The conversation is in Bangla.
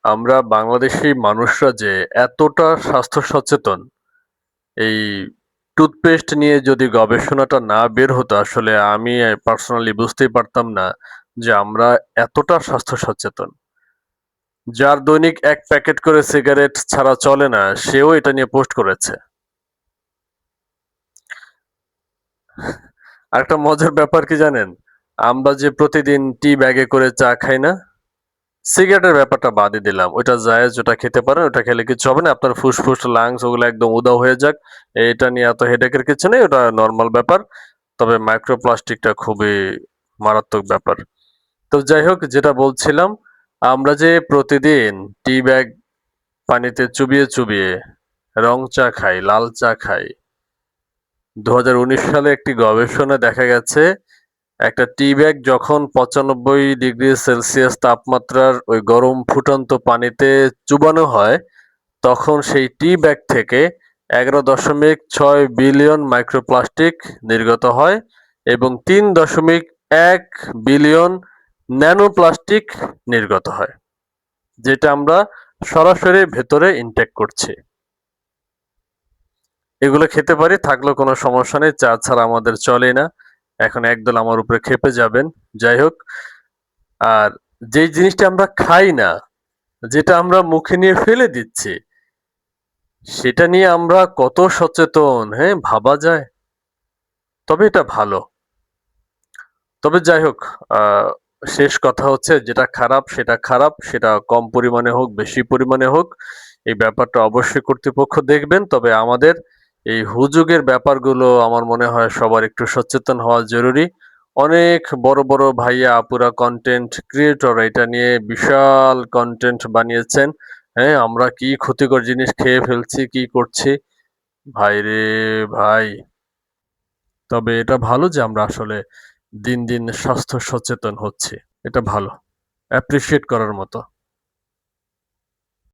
আমরা বাংলাদেশী মানুষরা যে এতটা স্বাস্থ্য সচেতন, এই টুথপেস্ট নিয়ে যদি গবেষণাটা না বের হতো আসলে আমি পার্সোনালি বুঝতেই পারতাম না যে আমরা এতটা স্বাস্থ্য সচেতন। যার দৈনিক ১ প্যাকেট করে সিগারেট ছাড়া চলে না, সেও এটা নিয়ে পোস্ট করেছে। আরেকটা মজার ব্যাপার কি জানেন? আমরা যে প্রতিদিন টি ব্যাগে করে চা খাই না? সিগারেটের ব্যাপারটা বাদই দিলাম। ওইটা জায়েজ, ওটা খেতে পারেন, ওটা খেলে কিচ্ছু হবে না। আপনার ফুসফুস, লাংস ওগুলো একদম উধাও হয়ে যাক। এটা নিয়ে এত হেডেকের কিছু নেই, ওটা নরমাল ব্যাপার। তবে মাইক্রোপ্লাস্টিকটা খুবই মারাত্মক ব্যাপার। তো যাই হোক যেটা বলছিলাম, আমরা যে প্রতিদিন টি ব্যাগ পানিতে চুবিয়ে রং চা খাই, লাল চা খাই। ২০১৯ সালে একটি গবেষণায় দেখা গেছে একটা টি ব্যাগ যখন ৯৫°C তাপমাত্রার ওই গরম ফুটন্ত পানিতে চুবানো হয়, তখন সেই টি ব্যাগ থেকে ১১.৬ বিলিয়ন মাইক্রোপ্লাস্টিক নির্গত হয় এবং ৩.১ বিলিয়ন ন্যানোপ্লাস্টিক নির্গত হয়, যেটা আমরা সরাসরি ভেতরে ইনটেক করছি। এগুলো খেতে পারি, থাকলেও কোনো সমস্যা নেই, চা ছাড়া আমাদের চলেই না। এখন একদল আমার উপরে ক্ষেপে যাবেন। যাই হোক, আর যেই জিনিসটা আমরা খাই না, যেটা আমরা মুখে নিয়ে ফেলে দিচ্ছি, সেটা নিয়ে আমরা কত সচেতন, হ্যাঁ? ভাবা যায়? তবে এটা ভালো। তবে যাই হোক, আ শেষ কথা হচ্ছে যেটা খারাপ সেটা খারাপ, সেটা কম পরিমাণে হোক, বেশি পরিমাণে হোক, এই ব্যাপারটা অবশ্যই কর্তৃপক্ষ দেখবেন। তবে আমাদের এই হুজুগের ব্যাপারগুলো আমার মনে হয় সবার একটু সচেতন হওয়া জরুরি। অনেক বড় ভাইয়া আপুরা কনটেন্ট ক্রিয়েটর এটা নিয়ে বিশাল কনটেন্ট বানিয়েছেন। হ্যাঁ? আমরা কি ক্ষতিকর জিনিস খেয়ে ফেলছি, কি করছি। ভাইরে ভাই! তবে এটা ভালো যে আমরা আসলে দিন স্বাস্থ্য সচেতন হচ্ছি। এটা ভালো। অ্যাপ্রিশিয়েট করার মতো।